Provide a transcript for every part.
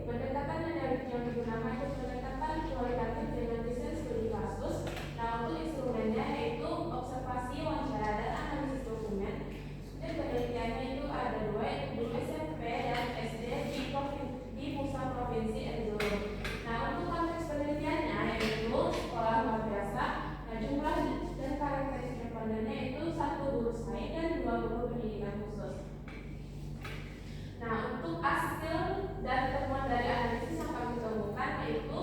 pendekatan yang digunakan itu pendekatan kualitatif dengan desain studi kasus. Nah, untuk instrumennya yaitu observasi, wawancara, dan analisis dokumen. Dan penelitiannya itu ada dua, yaitu guru SMP dan SD di pusat provinsi Enzolo. Nah, untuk konteks penelitiannya yaitu sekolah luar biasa. Nah, jumlah dan karakteristik respondennya itu 1 guru sains dan 2 guru pendidikan khusus. Nah, untuk hasil dan temuan dari analisis yang kami temukan yaitu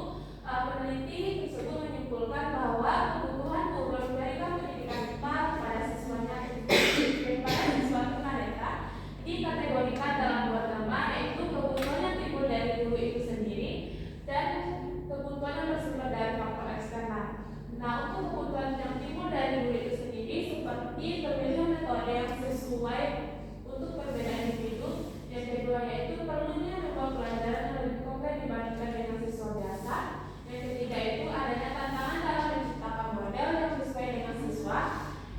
peneliti tersebut menyimpulkan bahwa kebutuhan guru memberikan pendidikan IPA kepada siswanya daripada siswa tunanetra dikategorikan dalam 2 tema, yaitu kebutuhan yang timbul dari guru itu sendiri dan kebutuhan yang bersumber dari faktor eksternal. Nah, untuk kebutuhan yang timbul dari guru itu sendiri seperti pemilihan metode yang sesuai untuk perbedaan individu. Yang kedua yaitu perlunya membawa pelajaran yang lebih konkret dibandingkan dengan siswa biasa. Yang ketiga itu adanya tantangan dalam menciptakan model yang sesuai dengan siswa.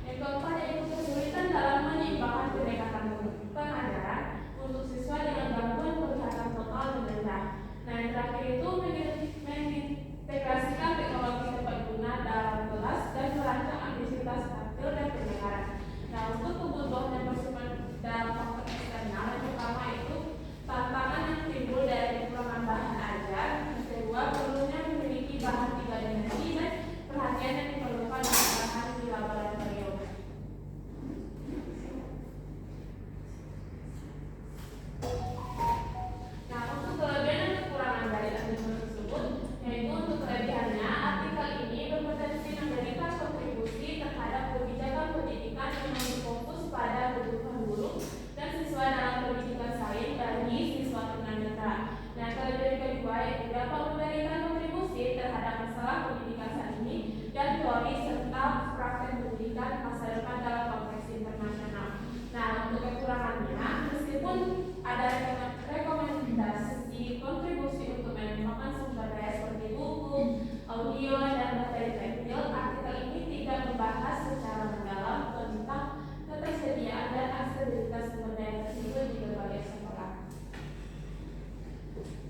Yang keempat yaitu kesulitan dalam menyeimbangkan pendekatan pengajaran untuk siswa dengan gangguan penglihatan total dan rendah. Nah, yang terakhir itu mengintegrasikan teknologi tepat guna dalam kelas dan merancang aktivitas taktil dan pendengaran. Nah, untuk kebutuhan yang bersumber dalam faktor eksternal, yang pertama itu tantangan yang timbul dari kekurangan bahan ajar. Yang kedua, perlunya memiliki bahan 3 dimensi dan perhatian yang diperlukan dalam bahan di laboratorium. Nah, untuk kelebihan dan kekurangan dari artikel tersebut, yaitu untuk kelebihannya, artikel ini berpotensi memberikan kontribusi terhadap kebijakan pendidikan yang berfokus pada kebutuhan guru dan siswa dalam pendidikan sains bagi siswa tunanetra. Nah, kelebihan kedua yaitu dapat memberikan kontribusi terhadap masalah pendidikan saat ini dan teori serta praktek pendidikan masa depan dalam konteks internasional. Nah, untuk kekurangannya, meskipun ada rekomendasi kontribusi untuk mengembangkan sumber daya seperti buku, audio, dan materi teknik, artikel ini tidak membahas secara mendalam tentang ketersediaan dan aksesibilitas sumber daya tersebut di berbagai sekolah.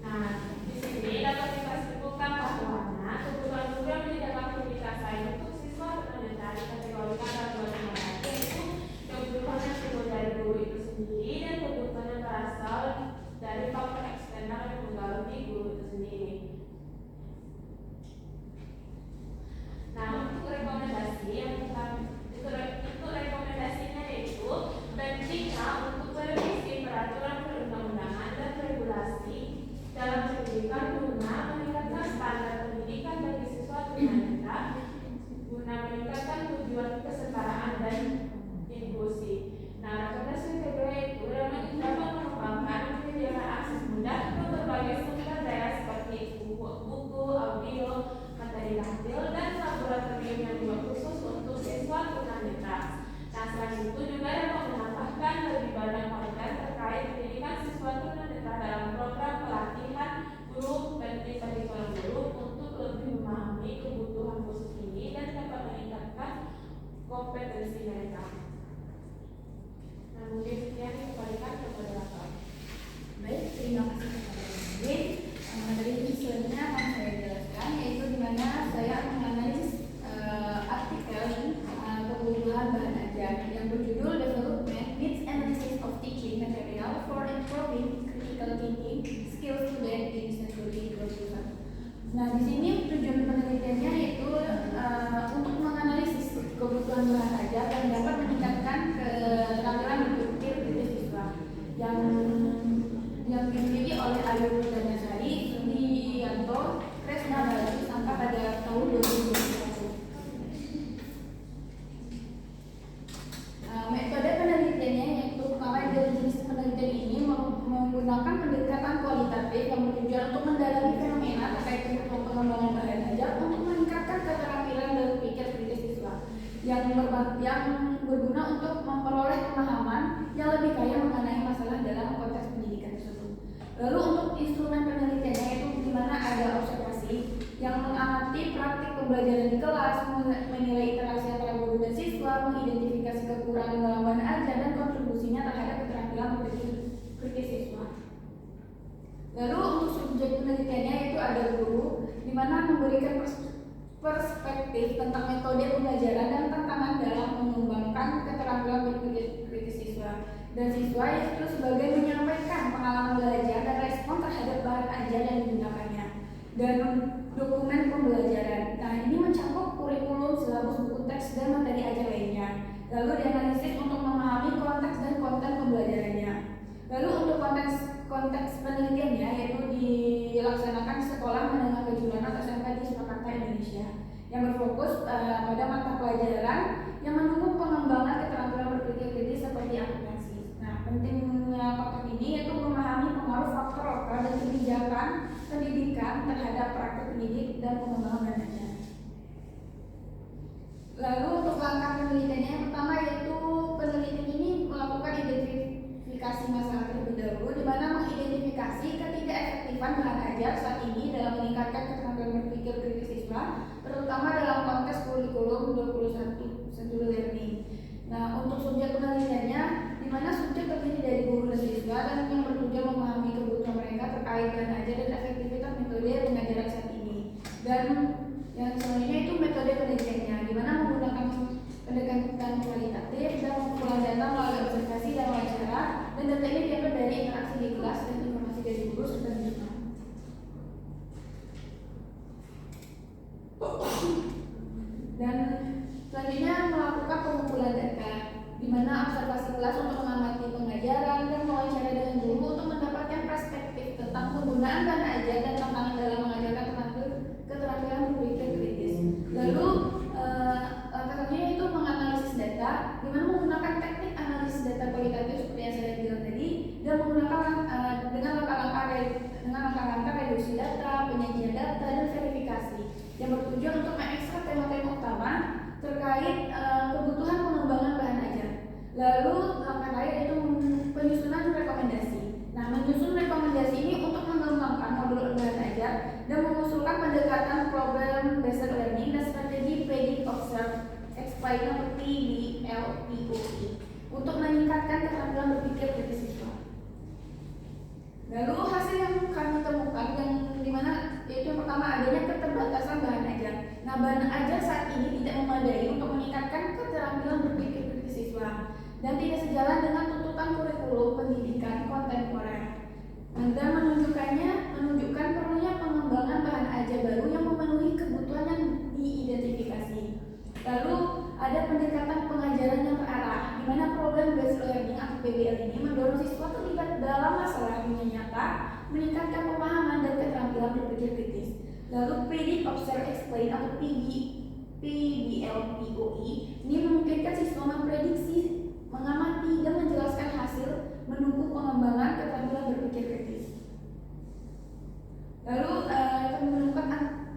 Nah, di sini dapat kita simpulkan bahwa kebutuhan guru yang menyediakan pendidikan sains untuk siswa tunanetra dikategorikan dalam 2 tema, yaitu kebutuhan yang timbul dari guru itu sendiri dan kebutuhan yang berasal dari faktor eksternal yang mempengaruhi guru itu sendiri. Nah, untuk rekomendasi yang itu rekomendasinya yaitu pentingnya untuk merevisi peraturan perundang-undangan dan regulasi dalam pendidikan guna meningkatkan standar pendidikan bagi siswa tunanetra guna meningkatkan tujuan kesetaraan dan inklusi. Nah, rekomendasi kedua itu dapat mengembangkan menyediakan akses mudah ke berbagai sumber daya seperti buku, audio, materi taktil, dan laboratorium yang dibuat khusus untuk siswa tunanetra. Nah, selain itu juga dapat menambahkan lebih banyak konten terkait pendidikan siswa tunanetra dalam program pelatihan guru dan kurikulum guru untuk lebih memahami kebutuhan khusus ini dan dapat meningkatkan kompetensi mereka. Nah, mungkin sekian yang kembalikan kepada Bapak. Baik, terima kasih kepada Ibu. Dari visualnya akan saya jelaskan, yaitu di mana saya menganalisis artikel kebutuhan bahan ajar yang berjudul Development Needs Analysis of Teaching Material for Improving Critical Thinking Skills Student in Century 21. Nah, di sini tujuan penelitiannya yaitu untuk menganalisis kebutuhan bahan ajar dan dapat meningkatkan keterampilan berpikir kritis siswa yang dimiliki oleh Ayu Danasari, Sudianto, Kresna Bayu sampai pada tahun 2021. Metode penelitiannya yaitu pertama dari jenis penelitian ini menggunakan pendekatan kualitatif yang bertujuan untuk mendalami fenomena terkait pengembangan bahan ajar untuk meningkatkan keterampilan berpikir kritis siswa yang berguna untuk memperoleh pemahaman yang lebih kaya mengenai masalah dalam konteks pendidikan tersebut. Lalu untuk instrumen penelitiannya itu di mana ada observasi yang mengamati praktik pembelajaran di kelas, menilai interaksi antara guru dan siswa, mengidentifikasi kekurangan dalam bahan ajar dan kontribusinya terhadap keterampilan berpikir kritis siswa. Lalu untuk subjek penelitiannya itu ada guru, di mana memberikan perspektif tentang metode pembelajaran dan tantangan dalam mengembangkan keterampilan berpikir kritis siswa. Dan siswa itu sebagai menyampaikan pengalaman belajar dan respon terhadap bahan ajar yang digunakannya dan dokumen pembelajaran. Nah, ini mencakup kurikulum, silabus, buku teks, dan materi ajar lainnya. Lalu dianalisis untuk memahami konteks dan konten pembelajarannya. Lalu untuk konteks penelitiannya yaitu dilaksanakan di Sekolah Menengah Kejuruan atau SMK di Surakarta, Indonesia, yang berfokus pada mata pelajaran yang mendukung pengembangan keterampilan berpikir kritis seperti akuntansi. Nah, pentingnya konteks ini yaitu memahami pengaruh faktor lokal dan kebijakan pendidikan terhadap praktek pendidik dan pengembangan bahan ajar. Lalu untuk langkah penelitiannya yang pertama yaitu penelitian ini melakukan identifikasi masalah terlebih dahulu, di mana mengidentifikasi ketidakefektifan bahan ajar saat ini dalam meningkatkan keterampilan berpikir kritis siswa, terutama dalam konteks kurikulum 21 Century Learning. Nah, untuk subjek penelitiannya, di mana subjek terdiri dari guru dan siswa dan yang bertujuan memahami kebutuhan mereka terkait bahan ajar dan efektivitas metode pengajaran saat ini. Dan yang selanjutnya itu metode penelitiannya, di mana menggunakan pendekatan kualitatif dan pengumpulan data melalui observasi dan wawancara, dan data ini diambil dari interaksi di kelas dan informasi dari guru serta siswa. Dan selanjutnya melakukan pengumpulan data, di mana observasi kelas untuk mengamati pengajaran dan wawancara dengan guru untuk mendapatkan perspektif tentang penggunaan bahan ajar dan tantangan dalam mengajarkan keterampilan berpikir kritis. Lalu selanjutnya itu menganalisis data, di mana menggunakan teknik analisis data kualitatif seperti yang saya bilang tadi, dan menggunakan dengan langkah-langkah reduksi data, penyajian data, dan verifikasi yang bertujuan untuk mengekstrak tema-tema utama terkait kebutuhan pengembangan bahan ajar. Lalu langkah lain itu penyusunan rekomendasi. Nah, menyusun rekomendasi ini untuk mengembangkan modul bahan ajar dan mengusulkan pendekatan problem based learning dan strategi predict, observe, explain atau PBL/POE untuk meningkatkan keterampilan berpikir kritis siswa. Lalu hasil yang kami temukan yang dimana yaitu yang pertama adanya keterbatasan bahan ajar. Nah, bahan ajar saat ini tidak memadai untuk meningkatkan keterampilan berpikir kritis siswa dan tidak sejalan dengan tuntutan kurikulum pendidikan kontemporer. Dan menunjukkan perlunya pengembangan bahan ajar baru yang memenuhi kebutuhan yang diidentifikasi. Lalu ada pendekatan pengajaran yang terarah, di mana problem based learning atau PBL ini mendorong siswa terlibat dalam masalah dunia nyata, meningkatkan pemahaman dan keterampilan berpikir kritis. Lalu predict, observe, explain atau PBL/POE ini memungkinkan siswa memprediksi, mengamati dan menjelaskan hasil, mendukung pengembangan keterampilan berpikir kritis. Lalu kami menemukan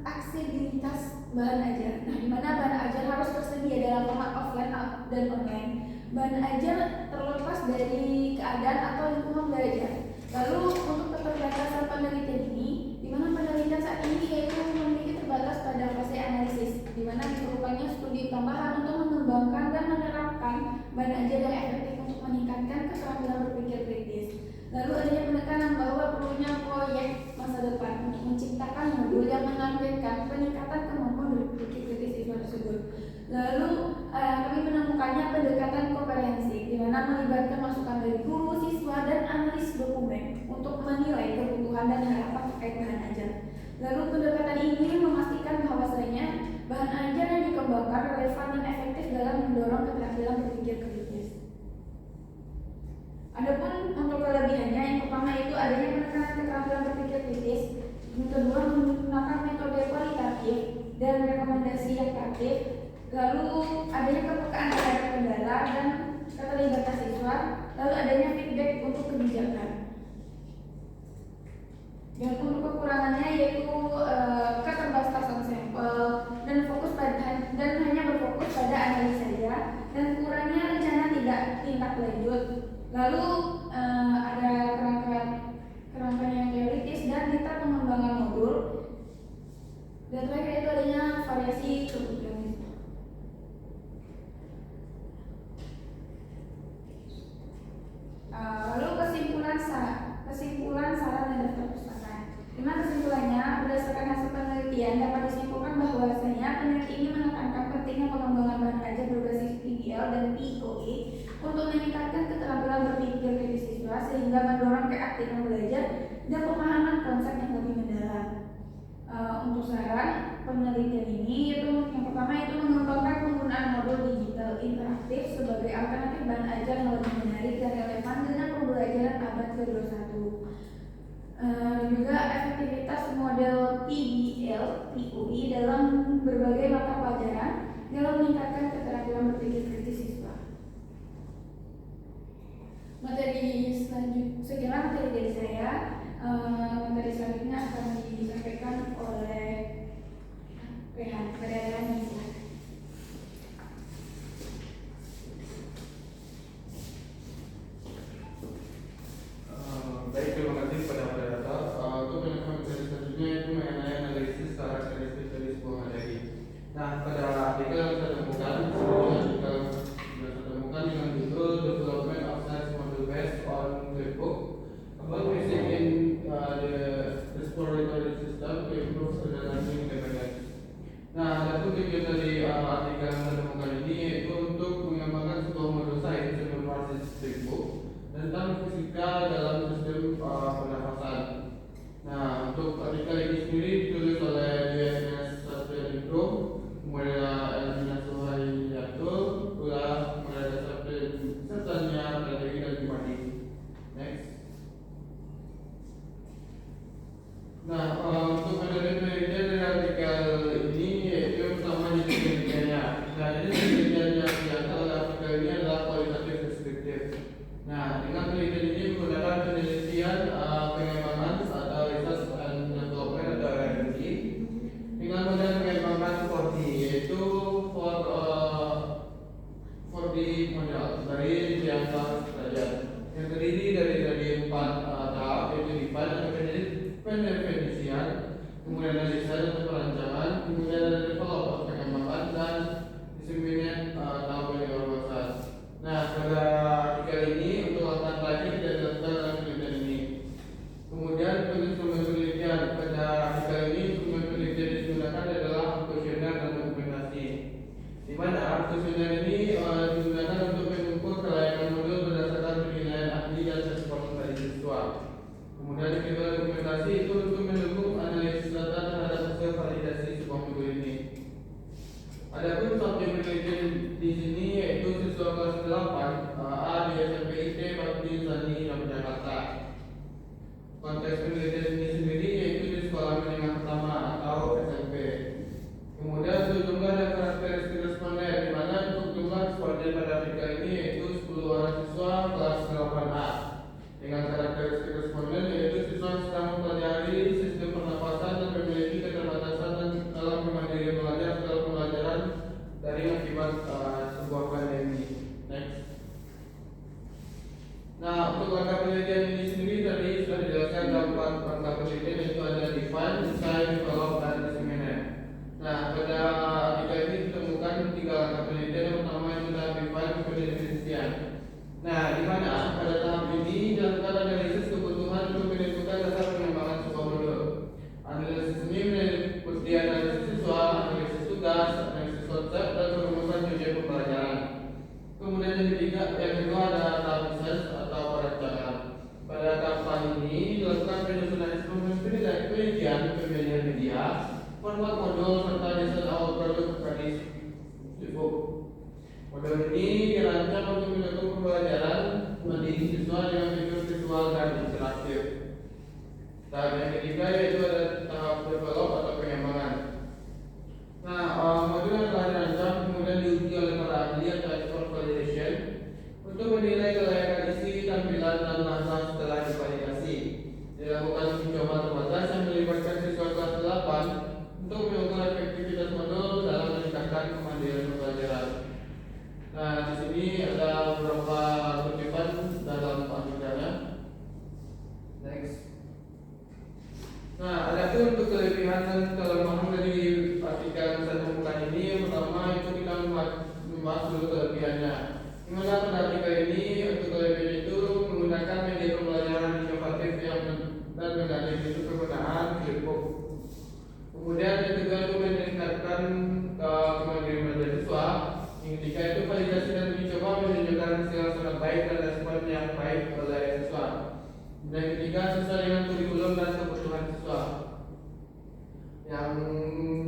aksesibilitas bahan ajar. Nah, di mana bahan ajar harus tersedia dalam format offline dan online. Bahan ajar terlepas dari keadaan atau lingkungan belajar. Lalu untuk keterbatasan penelitian ini, di mana penelitian saat ini yaitu memiliki terbatas pada fase analisis, di mana diperlukannya studi tambahan untuk mengembangkan dan menerapkan bahan ajar yang efektif untuk meningkatkan keterampilan berpikir kritis. Lalu adanya penekanan bahwa perlunya proyek masa depan untuk menciptakan modul yang menampilkan peningkatan kemampuan berpikir kritis siswa tersebut. Lalu kami menemukannya pendekatan komprehensif, di mana melibatkan masukan dari guru, siswa, dan analis dokumen untuk menilai kebutuhan dan harapan terkait bahan ajar. Lalu pendekatan ini memastikan bahwasanya bahan ajar yang dikembangkan relevan dan efektif dalam mendorong keterampilan berpikir kritis. Adapun untuk kelebihannya, yang pertama itu adanya penekanan keterampilan berpikir kritis, yang kedua menggunakan metode kualitatif dan rekomendasi yang praktik, lalu adanya kepekaan terhadap kendala dan keterlibatan siswa, lalu adanya feedback untuk kebijakan. Dan untuk kekurangannya yaitu keterbatasan sampel dan hanya berfokus pada analisis saja, dan kurangnya rencana tidak tindak lanjut. Lalu ada kerangka yang teoritis dan detail pengembangan modul. Dan terakhir itu adanya variasi kebutuhan siswa. Lalu kesimpulan saran dan daftar pustaka. Dimana kesimpulannya, berdasarkan hasil penelitian dapat disimpulkan bahwasanya peneliti ini menekankan pentingnya pengembangan bahan ajar berbasis PBL dan POE untuk meningkatkan keterampilan berpikir dari siswa sehingga mendorong keaktifan belajar dan pemahaman konsep yang lebih mendalam. Untuk saran penelitian ini itu yang pertama itu mengembangkan penggunaan modul digital interaktif sebagai alternatif bahan ajar yang lebih menarik dan relevan dengan pembelajaran abad ke-21. Juga efektivitas model PBL, POE dalam berbagai mata pelajaran dalam meningkatkan keterampilan berpikir kritis siswa. Materi sekian materi dari saya. Materi selanjutnya akan disampaikan oleh Rehan. Baik, terima kasih kepada moderator. Untuk penjelasan materi selanjutnya itu mengenai analisis karakteristik dari sebuah materi. Nah, pada artikel yang saya temukan, dengan judul Development of Science Model Based on Flipbook about using in the exploratory system to improve learning independence. Nah, adapun tujuan dari artikel yang saya temukan ini yaitu untuk mengembangkan sebuah modul sains yang berbasis Flipbook tentang fisika dalam sistem pernafasan. Nah, untuk artikel ini sendiri ditulis oleh DNS Satyaningrum, kemudian Elvina Suhayatul, pula Mereka sertanya Prateri dan Bupati. Next. Nah, untuk penelitian dari artikel ini yaitu yang pertama jenis penelitiannya. Nah, jenis penelitiannya yang diangkat oleh artikel ini adalah kualitatif deskriptif. Nah, dengan penelitian ini menggunakan penelitian pengembangan atau research and development atau R&D dengan model pengembangan 4D, yaitu 4D model dari yang derajat yang terdiri dari 4 tahap, yaitu define, pendefinisian, kemudian analisa atau perancangan, kemudian ada develop pengembangan dan disseminate atau penyebaran. Nah, pada artikel ini untuk lakukan lagi tidak dilakukan dalam penelitian ini. Kemudian instrumen penelitian pada artikel ini instrumen penelitian yang digunakan adalah kuesioner dan dokumentasi. Di mana kuesioner ini digunakan untuk mengukur kelayakan modul berdasarkan penilaian ahli dan respon dari siswa. Kemudian yang kedua dokumentasi itu untuk mendukung analisis data terhadap hasil validasi sebuah modul ini. Adapun subjek penelitian di sini yaitu siswa kelas 8 A di SMP IT Bakti Sani Yogyakarta. Konteks penelitian ini sendiri yaitu di sekolah menengah pertama atau SMP. Kemudian untuk jumlah dan karakteristik responden, di mana untuk jumlah responden pada artikel ini yaitu 10 orang siswa kelas 8A dengan karakteristik responden yaitu siswa sedang mempelajari sistem pernapasan dan memiliki keterbatasan dalam kemandirian belajar dalam pembelajaran dari akibat sebuah pandemi. Next. Nah, untuk langkah penelitian ini sendiri tadi sudah dijelaskan dalam langkah penelitian yaitu ada define, design, develop, dan disseminate. Nah, pada artikel ini ditemukan 3 langkah penelitian. Yang pertama itu adalah define, pendefinisian. Nah, di mana pada tahap ini dilakukan analisis kebutuhan untuk menentukan dasar pengembangan sebuah modul. Analisis ini meliputi analisis siswa, analisis tugas, analisis konsep, dan perumusan tujuan pembelajaran. Kemudian yang kedua ada tahap research atau perancangan. Pada tahapan ini dilakukan penyusunan instrumen penelitian, pemilihan media, format modul serta desain awal produk tradis Flipbook. Modul ini dirancang untuk mendukung pembelajaran mendidik siswa dengan fitur visual dan interaktif. Tahap yang ketiga yaitu ada tahap develop atau pengembangan. Nah, modul yang telah dirancang kemudian diuji oleh para ahli atau expert validation untuk menilai kelayakan isi, tampilan, dan bahasa setelah divalidasi. Dilakukan uji coba terbatas yang melibatkan siswa kelas 8 untuk mengukur efektivitas modul dalam meningkatkan kemandirian pembelajaran. Nah, di sini ada beberapa kutipan dalam artikelnya. Next. Nah, adapun untuk kelebihan dan kelemahan dari artikel yang saya temukan ini, yang pertama itu kita membahas dulu kelebihannya. Dimana pada artikel ini untuk kelebihan itu menggunakan media pembelajaran inovatif dan menarik itu penggunaan Kemudian yang kedua itu meningkatkan kemandirian mahasiswa. Yang ketiga itu validasi dan uji coba menunjukkan hasil yang sangat baik dan respon yang baik oleh siswa. Dan yang ketiga sesuai dengan kurikulum dan kebutuhan siswa. Yang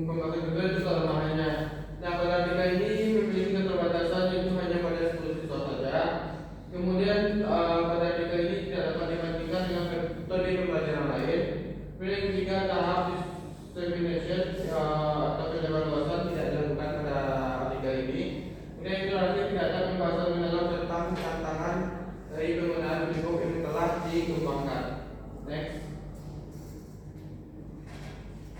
pembagian kedua itu kelemahannya. Nah, pada tiga ini memiliki keterbatasan yaitu hanya pada 10 siswa saja. Kemudian pada tiga ini tidak dapat dibandingkan dengan metode pembelajaran lain. Kemudian yang ketiga tahap dissemination atau penyebaran luasan tidak dilakukan pada tiga ini. Kemudian yang terakhir tidak ada pembahasan mendalam tentang tantangan dari penggunaan buku yang telah dikembangkan. Next.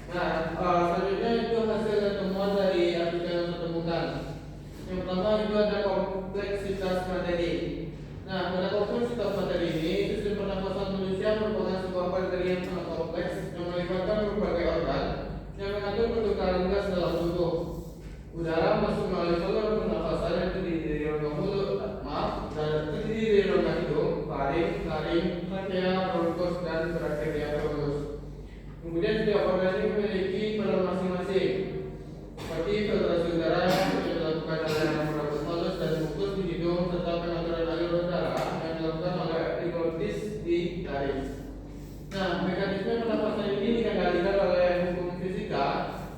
Nah, selanjutnya itu hasil dan temuan dari artikel yang saya temukan. Yang pertama itu ada kompleksitas materi. Nah, pada kompleksitas materi ini, sistem pernafasan manusia merupakan sebuah materi yang sangat kompleks yang melibatkan berbagai organ yang mengatur pertukaran gas dalam tubuh. Udara masuk melalui saluran pernafasan yang terdiri dari rongga mulut, dan terdiri dari rongga hidung, laring, trakea, bronkus, dan brakteria bronkus. Kemudian setiap organ ini memiliki peran masing-masing, seperti filtrasi udara yang dilakukan oleh rambut halus dan mukus di hidung, serta pengaturan alur udara yang dilakukan oleh epiglottis di laring. Nah, mekanisme pernafasan ini dikendalikan oleh hukum fisika,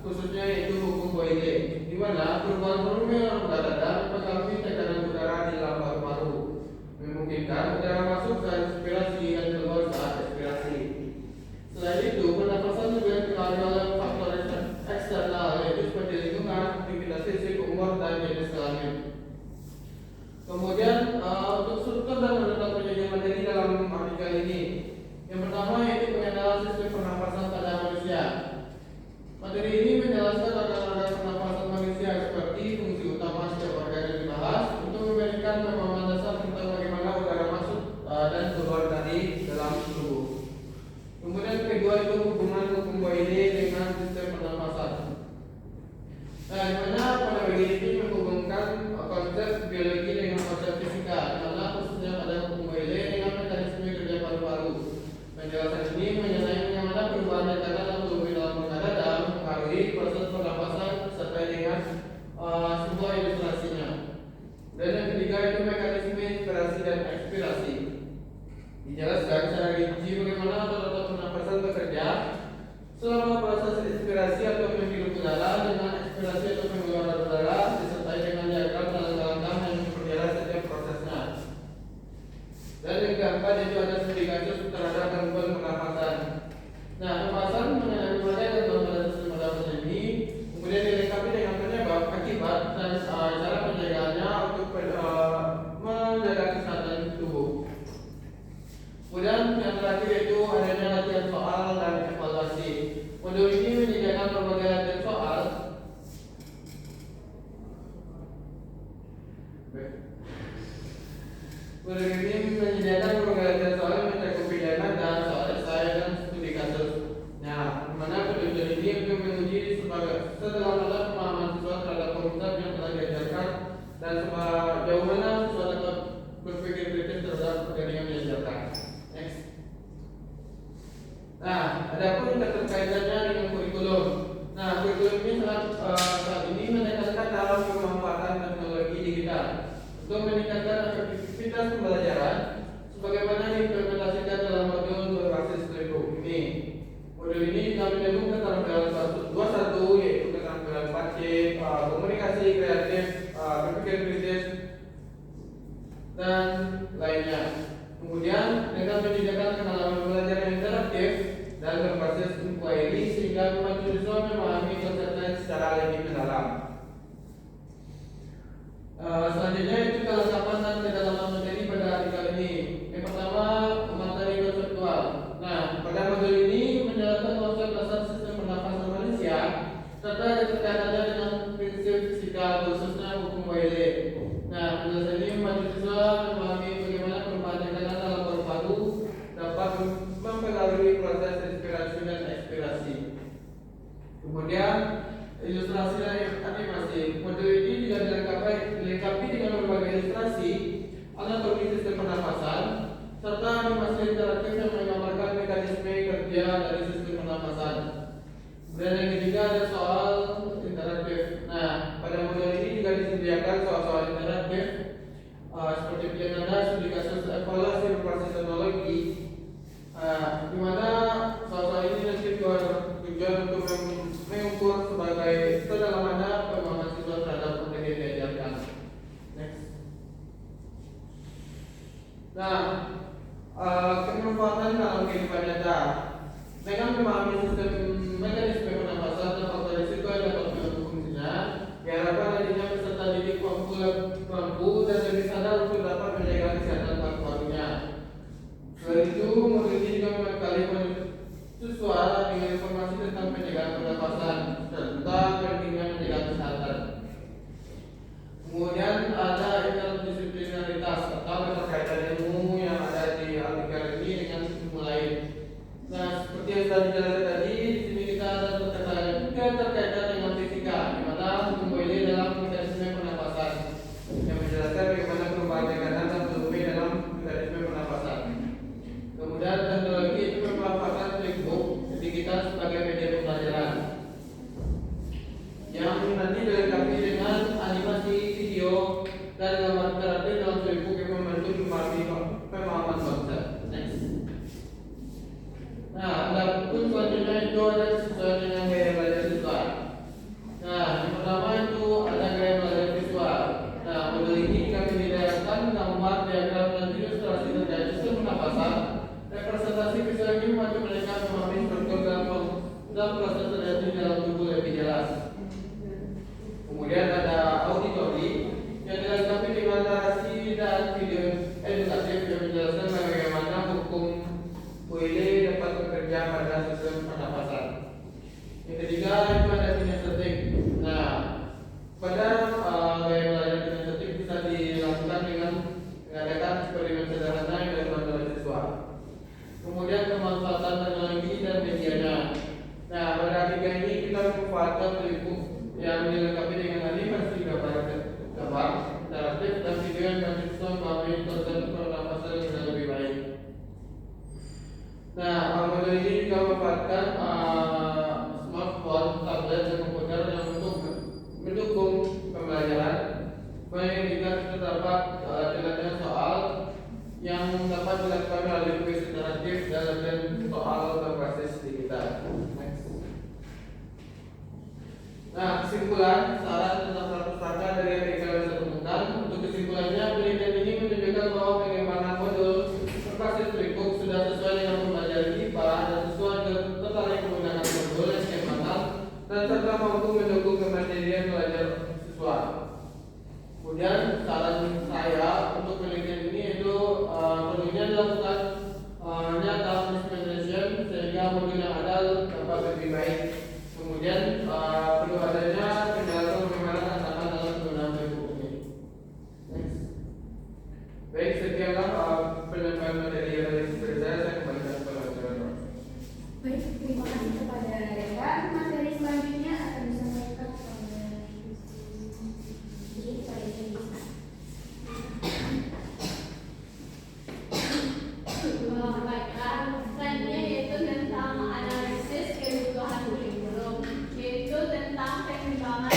khususnya yaitu hukum Boyle, di mana perubahan volume rongga dada mempengaruhi tekanan udara di dalam paru-paru, memungkinkan udara masuk saat inspirasi dan keluar saat ekspirasi. Selain itu, pernafasan juga dipengaruhi oleh faktor eksternal, yaitu seperti lingkungan, aktivitas fisik, umur, dan jenis kelamin. Kemudian untuk struktur dan menentukan penyajian materi dalam artikel ini, yang pertama yaitu pengenalan sistem pernafasan pada manusia. Materi ini menjelaskan organ-organ pernafasan manusia seperti fungsi utama setiap organ yang dibahas untuk memberikan pemahaman dasar tentang bagaimana udara masuk dan keluar dari dalam tubuh. Kemudian kedua itu hubungan hukum Boyle dengan sistem pernafasan. Nah, di mana pada bagian ini menghubungkan konsep biologi dengan konsep fisika, di mana khususnya pada hukum Boyle dengan mekanisme kerja paru-paru. Penjelasan ini mengenai bagaimana perubahan tekanan dalam tubuh dalam rongga dada mempengaruhi proses pernafasan serta dengan sebuah ilustrasinya. Dan yang ketiga itu mekanisme inspirasi dan ekspirasi. Dijelaskan secara rinci bagaimana otot-otot pernafasan bekerja selama proses inspirasi atau menghirup udara dengan ekspirasi atau pengeluaran udara, disertai dengan diagram dan langkah-langkah yang memperjelas setiap prosesnya. Dan yang keempat itu ada studi kasus terhadap gangguan pernafasan. Nah, pembahasan mengenai berbagai gangguan pada sistem pernafasan ini kemudian dilengkapi dengan penyebab, akibat, dan cara penjagaannya untuk menjaga kesehatan tubuh. Kemudian yang terakhir itu adanya latihan soal dan evaluasi. Modul ini menyediakan berbagai latihan soal. Modul ini menyediakan berbagai latihan soal yang mencakup pidana dan soal esai dan studi kasus. Nah, mana modul ini untuk menguji sedalam-dalam pemahaman siswa terhadap konsep yang telah diajarkan dan sejauh mana siswa dapat berpikir kritis terhadap materi yang diajarkan. Nah, ada pun keterkaitannya dengan kurikulum. Nah, kurikulum ini saat ini menekankan dalam pemanfaatan teknologi digital untuk meningkatkan efektivitas pembelajaran, sebagaimana diimplementasikan dalam modul berbasis Playbook ini. Modul ini kami menyebut keterampilan 21 yaitu keterampilan 4C, komunikasi kreatif, berpikir kritis, dan lainnya. Kemudian dengan menyediakan pengalaman belajar yang interaktif dan berbasis inquiry sehingga membantu siswa memahami konsepnya secara lebih mendalam. Selanjutnya itu kelengkapan dan kedalaman materi pada artikel ini. Yang pertama, materi konseptual. Nah, pada modul ini menjelaskan konsep dasar sistem pernafasan manusia serta keterkaitannya dengan prinsip fisika khususnya hukum Boyle. Nah, penjelasan ini membantu siswa memahami bagaimana perubahan tekanan dalam paru-paru dapat mempengaruhi proses inspirasi dan ekspirasi. Kemudian ilustrasi dan animasi. Modul ini juga dilengkapi dengan berbagai ilustrasi, anatomi sistem pernafasan, serta animasi interaktif yang menggambarkan mekanisme kerja dari sistem pernafasan. Dan yang ketiga ada soal interaktif. Nah, pada modul ini juga disediakan soal-soal interaktif seperti pilihan Anda studi kasus evaluasi berbasis teknologi, di mana soal-soal ini nanti bertujuan untuk mengukur sebagai dalam mana pemahaman siswa terhadap materi yang diajarkan. Next. Nah, kemanfaatan dalam kehidupan nyata. Dengan memahami sistem mekanisme pernapasan dan faktor risiko yang dapat menentukan fungsinya, diharapkan nantinya peserta didik mampu dan lebih sadar untuk dapat menjaga kesehatan paru-parunya. Selain itu, modul ini juga membekali siswa dengan informasi tentang penjagaan pernapasan serta pentingnya menjaga kesehatan. Kemudian ada interdisiplinaritas atau keterkaitan ilmu yang ada di artikel ini dengan ilmu lain. Nah, seperti yang sudah dijelaskan tadi, di sini kita ada keterkaitan dengan fisika, di mana memilih dalam mekanisme pernapasan yang menjelaskan bagaimana perubahan tekanan dan volume dalam mekanisme pernapasan. Kemudian teknologi itu memanfaatkan flipbook digital sebagai media pembelajaran yang nanti dilengkapi dengan animasi video dan gambar interaktif dalam flipbook yang membantu memahami pemahaman konsep. Next. Nah, adapun selanjutnya itu ada sesuai dengan gaya belajar siswa. Nah, yang pertama itu ada gaya belajar siswa. Nah, modul ini kami didasarkan gambar diagram dan ilustrasi terkait sistem pernapasan. Representasi visual ini membantu mereka memahami struktur dan proses terjadi dalam tubuh lebih jelas. Kemudian ada auditori yang dilengkapi dengan narasi dan video edukatif yang menjelaskan bagaimana hukum WILE dapat bekerja pada sistem pernapasan. Yang ketiga itu ada kinestetik. Nah, pada gaya belajar kinestetik bisa dilakukan dengan mengadakan eksperimen sederhana yang dilakukan oleh siswa. Kemudian pemanfaatan teknologi dan medianya. Nah, pada tiga ini kita memanfaatkan flipbook yang dilengkapi dengan animasi gambar interaktif dan video yang kami susun memahami konsep pernapasan dengan lebih baik. Nah, modul ini juga memanfaatkan smartphone, tablet, dan komputer yang untuk mendukung pembelajaran. Banyak juga terdapat jalannya soal yang dapat dilakukan melalui kuis interaktif dan soal berbasis digital. Next. Nah, kesimpulan saran tentang pustaka dari artikel yang saya temukan. Untuk kesimpulannya, penelitian ini menunjukkan bahwa pengembangan modul berbasis flipbook sudah sesuai dengan pembelajaran IPA dan siswa tertarik menggunakan modul yang skematik dan serta mampu mendukung kemandirian belajar siswa. Kemudian saran saya untuk penelitian ini itu perlunya dilakukan dalam implementation sehingga modul yang ada dapat lebih baik. Kemudian perlu adanya penjelasan bagaimana tantangan dalam penggunaan flipbook ini. Next. Baik, sekianlah penyampaian materi dari saya kembalikan kepada saudara. Baik, terima kasih kepada rekan. Materi selanjutnya akan disampaikan oleh selanjutnya yaitu tentang analisis kebutuhan kurikulum, yaitu tentang perkembangan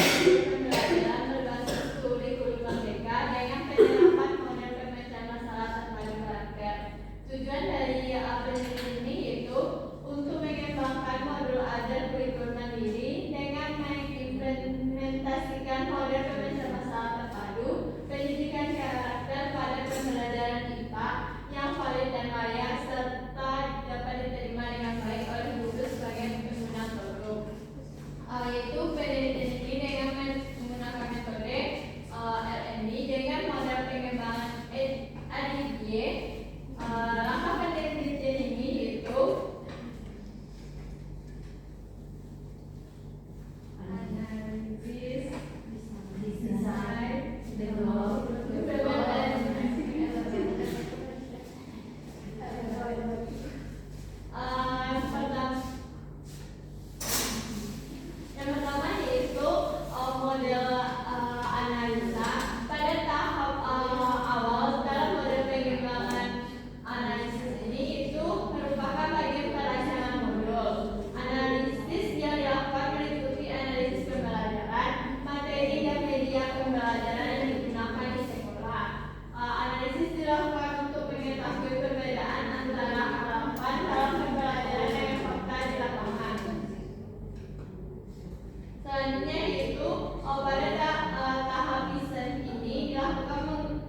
Selanjutnya yaitu pada tahap riset ini dilakukan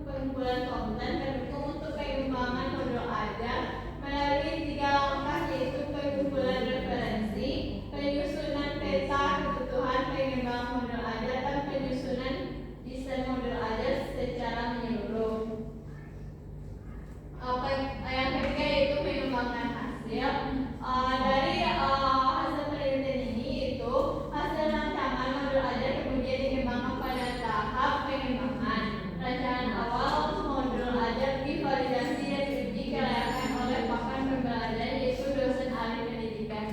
pengumpulan konten pendukung untuk pengembangan model ajar melalui 3 langkah, yaitu pengumpulan referensi, penyusunan peta kebutuhan pengembangan model ajar, dan penyusunan desain model ajar secara menyeluruh. Yang ketiga yaitu mengembangkan hasil. Dari hasil penelitian ini itu hasil rancangan model ajar kemudian dikembangkan pada tahap pengembangan. Rancangan awal model ajar divalidasi dan diuji kelayakan oleh pakar pembelajaran, yaitu dosen ahli pendidikan.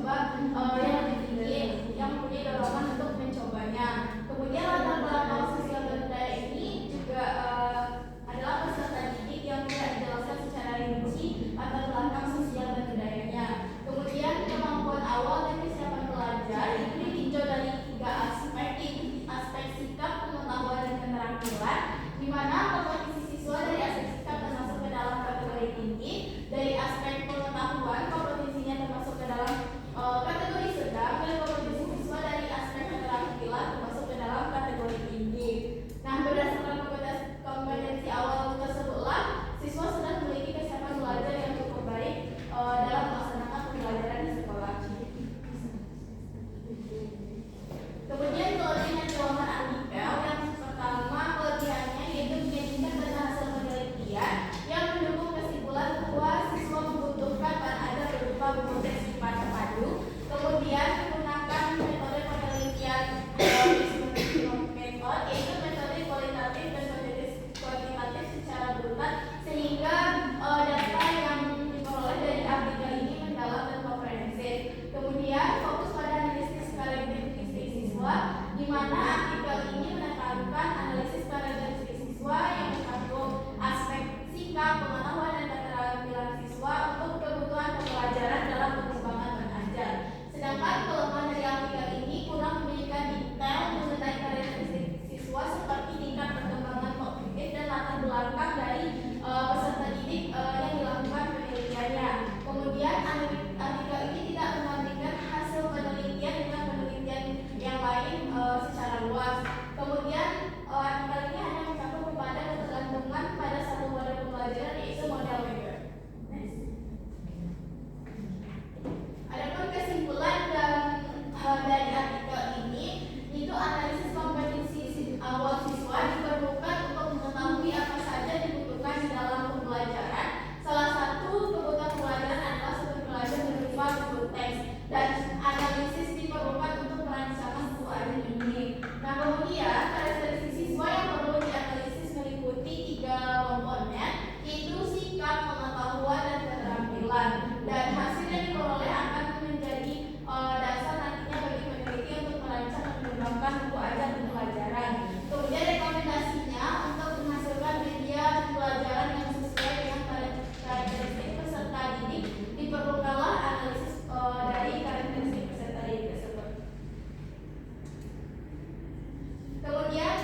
mencoba yang lebih tinggi, yang mempunyai dorongan untuk mencobanya. Kemudian latar belakang sosial dan budaya ini juga adalah peserta didik yang tidak dijelaskan secara rinci latar belakang sosial dan budayanya. Kemudian kemampuan awal dan kesiapan pelajar itu ditinjau dari 3 aspek, aspek sikap, pengetahuan dan keterampilan, di mana kompetensi siswa dari aspek sikap termasuk ke dalam kategori tinggi, dari aspek pengetahuan kompetensinya termasuk ke dalam kategori sedang, dan kompetensi siswa dari aspek keterampilan termasuk ke dalam kategori tinggi. Nah, berdasarkan kompetensi awal tersebutlah siswa sudah memiliki kesiapan belajar yang cukup baik dalam melaksanakan pembelajaran di sekolah. Kemudian kelebihan jawaban artikel yang pertama, kelebihannya yaitu menjadikan data hasil penelitian yang mendukung kesimpulan bahwa siswa membutuhkan bahan ajar berupa buku teks IPA terpadu. Kemudian menggunakan metode penelitian metode yaitu metode kualitatif dan kuantitatif secara berurutan, sehingga data yang diperoleh dari artikel ini mendalam dan komprehensif. Kemudian fokus pada analisis karakteristik siswa, di mana artikel ini menekankan analisis karakteristik siswa yang mencakup aspek sikap, pengetahuan dan keterampilan siswa untuk kebutuhan pembelajaran dalam pengembangan belajar. Sedangkan kelemahan dari artikel ini kurang memberikan detail mengenai karakteristik siswa seperti tingkat perkembangan kognitif dan latar belakang dari peserta didik yang dilakukan penelitiannya. Kemudian artikel ini tidak membandingkan hasil penelitian dengan penelitian yang lain secara luas. Kemudian artikel ini hanya mencakup kepada ketergantungan pada satu model pembelajaran, yaitu model Weber. Adapun kesimpulan dari artikel ini itu analisis kompetensi awal siswa diperlukan untuk mengetahui apa saja dibutuhkan di dalam pembelajaran. Salah satu kebutuhan pembelajaran adalah sumber belajar berupa buku teks, dan analisis diperlukan untuk perancangan buku ajar ini. Nah, kemudian karakteristik siswa yang perlu dianalisis meliputi 3 komponen, yaitu sikap, pengetahuan dan keterampilan. Dan hasil yang diperoleh akan menjadi dasar nantinya bagi peneliti untuk merancang dan mengembangkan buku ajar dan pelajaran. Kemudian rekomendasinya untuk menghasilkan media pelajaran yang sesuai dengan karakteristik peserta didik, diperlukanlah analisis dari karakteristik peserta didik tersebut. Kemudian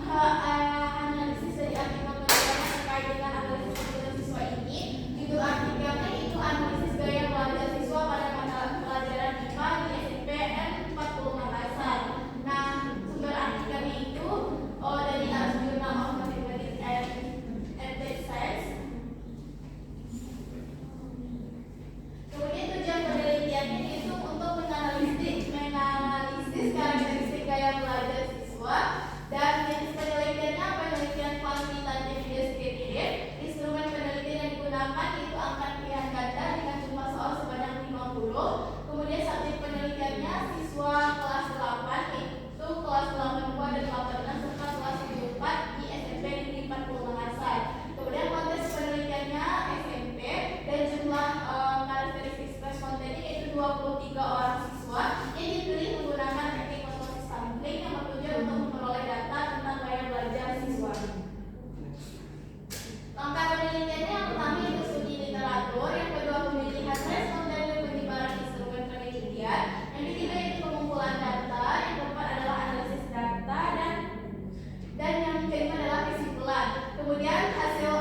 analisis dari artikel penelitian terkait dengan analisis kebutuhan siswa ini, judul artikelnya itu analisis gaya belajar siswa pada mata pelajaran IPA di SMP N40 Makassar. Nah, sumber artikelnya itu dari Journal of Mathematics and Science. Kemudian tujuan penelitiannya itu untuk menganalisis karakteristik gaya belajar siswa, dan jenis penelitiannya penelitian kuantitatif deskriptif. Instrumen penelitian yang digunakan itu angka pilihan ganda dengan jumlah soal sebanyak 50. Kemudian subjek penelitiannya siswa kelas 8, yaitu kelas 82 dan 86 serta kelas 74 di SMP Negeri 40 Makassar. Kemudian konteks penelitiannya SMP, dan jumlah karakteristik respondennya yaitu 23 orang siswa yang dipilih menggunakan teknik otomatis sampling yang bertujuan untuk memperoleh data tentang gaya belajar siswa. Langkah penelitiannya yang pertama itu studi literatur, yang kedua pemilihan responden dan penyebaran instrumen penelitian, yang ketiga itu pengumpulan data, yang keempat adalah analisis data, dan yang kelima adalah kesimpulan. Kemudian hasil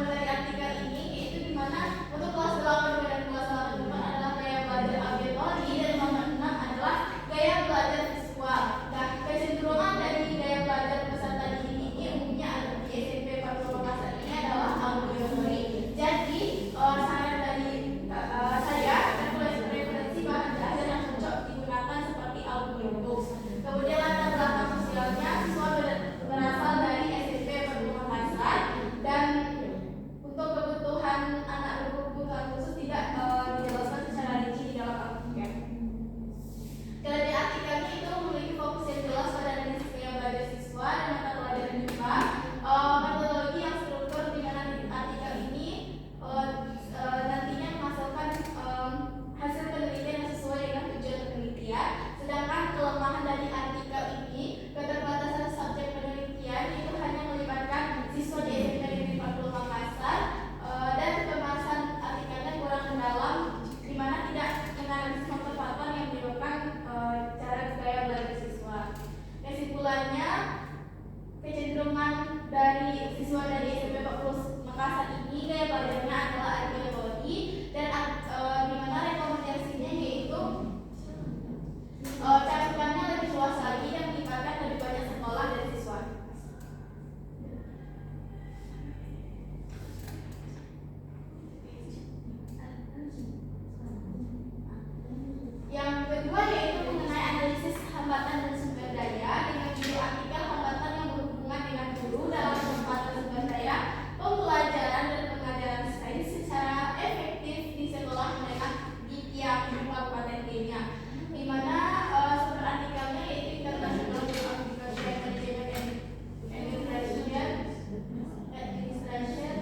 dari artikel ini yaitu di mana untuk kelas 82 dan kelas 84 adalah gaya belajar auditori, dan nomor 6 adalah gaya belajar siswa. Nah, kecenderungan dari gaya belajar peserta didik ini umumnya di SMP 40 Makassar ini adalah kedua yaitu mengenai analisis hambatan dan sumber daya dengan judul artikel hambatan yang berhubungan dengan guru dalam penempatan sumber daya pembelajaran dan pengajaran sains secara efektif di sekolah menengah di tiap kabupaten Kenya, di mana sumber artikelnya yaitu International Journal of Education Management and Administration.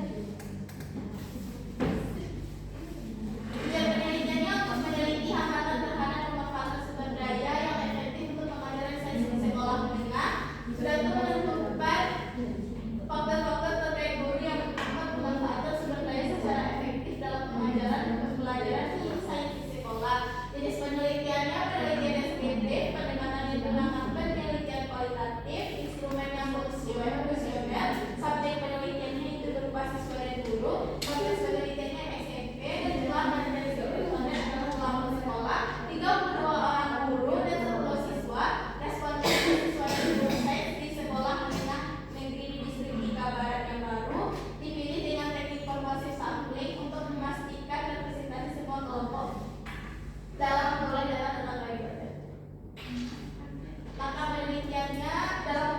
Dan penelitiannya untuk meneliti hambatan terhadap pemanfaatan sumber daya yang efektif untuk pengajaran sains di sekolah menengah dan menentukan faktor-faktor terkait guru yang bermanfaat pemanfaatan sumber daya secara efektif dalam pengajaran dan pembelajaran sains di sekolah. Jenis penelitiannya penelitian deskriptif, pendekatan internal, penelitian kualitatif, instrumen yang kuesioner, subjek penelitiannya itu berupa siswa dan guru, proses penelitiannya SMP dan jumlah materi responden adalah selama sekolah 32 orang guru dan 10 siswa. Responden siswa dan guru sains di sekolah menengah negeri di distrik Ika Barat yang baru dipilih dengan teknik formative sampling untuk memastikan representasi semua kelompok dalam memperoleh data tentang KBBM. Langkah penelitiannya dalam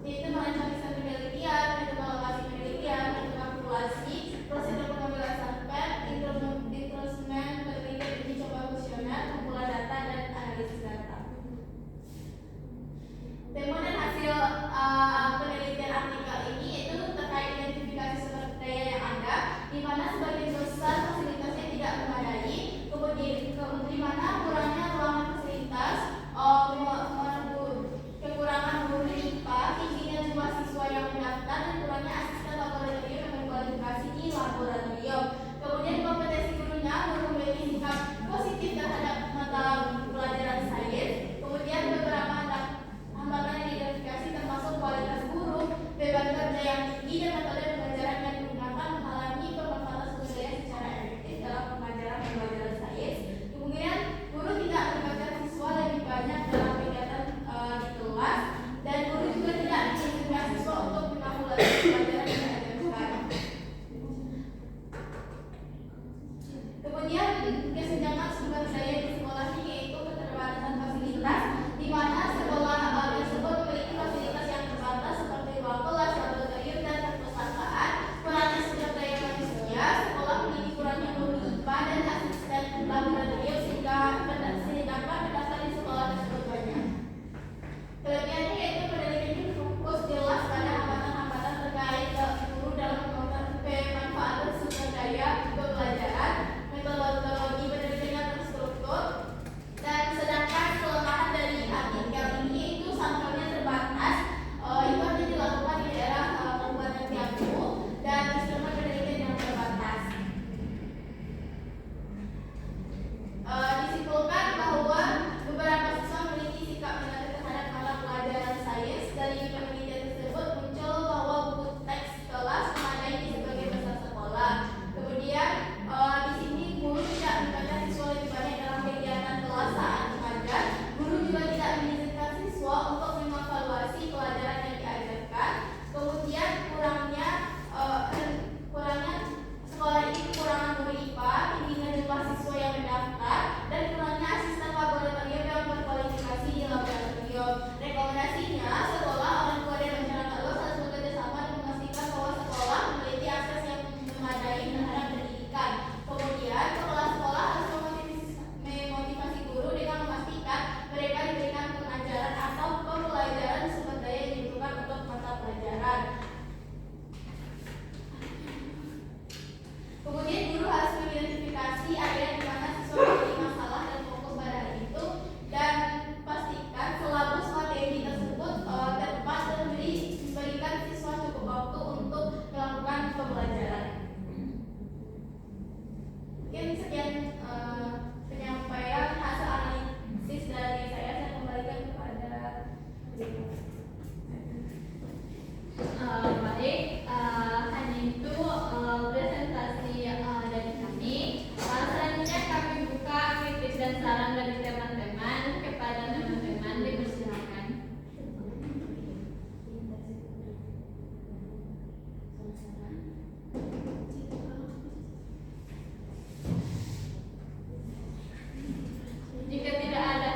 yaitu merancang desain penelitian, metodologi penelitian, metode kalkulasi, prosedur pengambilan sampel, instrumen penelitian uji coba kuesioner, kumpulan data dan analisis data. Tema dan hasil penelitian artikel ini itu terkait identifikasi sumber daya yang ada, di mana sebagian besar fasilitasnya tidak memadai, kemudian di mana kurangnya ruangan fasilitas, kekurangan guru IPA, tingginya jumlah siswa yang mendaftar, dan kurangnya asisten laboratorium yang berkualifikasi di laboratorium. Kemudian kompetensi gurunya, guru memiliki sikap positif terhadap mata pelajaran sains. Kemudian beberapa hambatan yang diidentifikasi termasuk kualitas guru, beban kerja yang tinggi, dan metode pembelajaran yang digunakan menghalangi pemanfaatan sumber daya secara efektif dalam pembelajaran sains. Kemudian guru tidak melibatkan siswa lebih banyak dalam kegiatan di kelas, dan guru juga tidak mengizinkan siswa untuk mengakumulasi pelajaran yang diajarkan. Kemudian kesenjangan sumber daya di sekolah ini yaitu keterbatasan fasilitas, di mana sekolah tersebut memiliki fasilitas yang terbatas seperti ruang kelas, laboratorium, dan perpustakaan. Kurangnya sumber daya manusia, sekolah memiliki kurangnya guru IPA dan asisten laboratorium sehingga pendaftar di sekolah tersebut banyak. Kelebihannya yaitu penelitian ini fokus jelas pada hambatan-hambatan terkait guru dalam pemanfaatan sumber daya pembelajaran, metodologi penelitiannya terstruktur, dan sedangkan kelemahan dari artikel ini itu sampelnya terbatas, itu hanya dilakukan di daerah Kabupaten Tiapu dan instrumen penelitian yang terbatas. Disimpulkan bahwa beberapa siswa memiliki sikap negatif terhadap mata pelajaran sains. Dari penelitian tersebut muncul bahwa buku teks kelas memadai di sebagian besar sekolah. Kemudian di sini guru tidak membaca siswa lebih banyak dalam kegiatan kelas saat mengajar. Guru juga tidak mengizinkan siswa untuk mengevaluasi pelajaran yang diajarkan. Kemudian kurangnya sekolah ini kekurangan guru IPA, tingginya jumlah siswa yang mendaftar, dan kurangnya asisten laboratorium yang berkualifikasi di laboratorium. Rekomendasinya, sekolah, orang tua, dan masyarakat luas harus bekerja sama dan memastikan bahwa sekolah memiliki akses yang memadai terhadap pendidikan. Kemudian, kepala sekolah harus memotivasi guru dengan memastikan mereka diberikan pengajaran atau pembelajaran sumber daya yang dibutuhkan untuk mata pelajaran. Kemudian guru harus mengidentifikasi area di mana siswa memiliki masalah dan fokus pada hal itu, dan pastikan selabus materi tersebut tepat dan berikan siswa cukup waktu untuk melakukan pembelajaran. Mungkin sekian penyampaian hasil analisis dari saya kembalikan kepada baik, hanya itu presentasi dari kami. Selanjutnya kami buka kritik dan saran dari teman-teman kepada teman-teman, dipersilakan. Jika tidak ada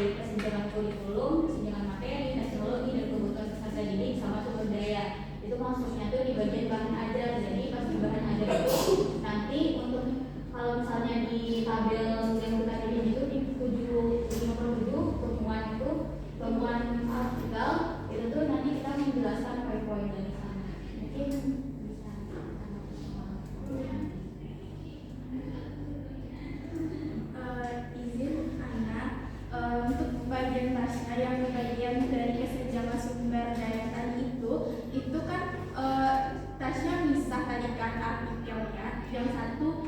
dari kesenjangan kurikulum, kesenjangan materi, teknologi, dan kebutuhan peserta didik sama sumber daya. Itu maksudnya tuh di bagian bahan ajar. Jadi pas di bahan ajar itu nanti untuk kalau misalnya di tabel yang kita pilih itu di 57 temuan itu temuan artikel itu tuh nanti kita menjelaskan poin-poin dari sana. Mungkin bisa izin anak untuk bagian tasnya yang bagian dari kesenjangan sumber daya tadi itu kan tasnya bisa tadi kan artikelnya yang satu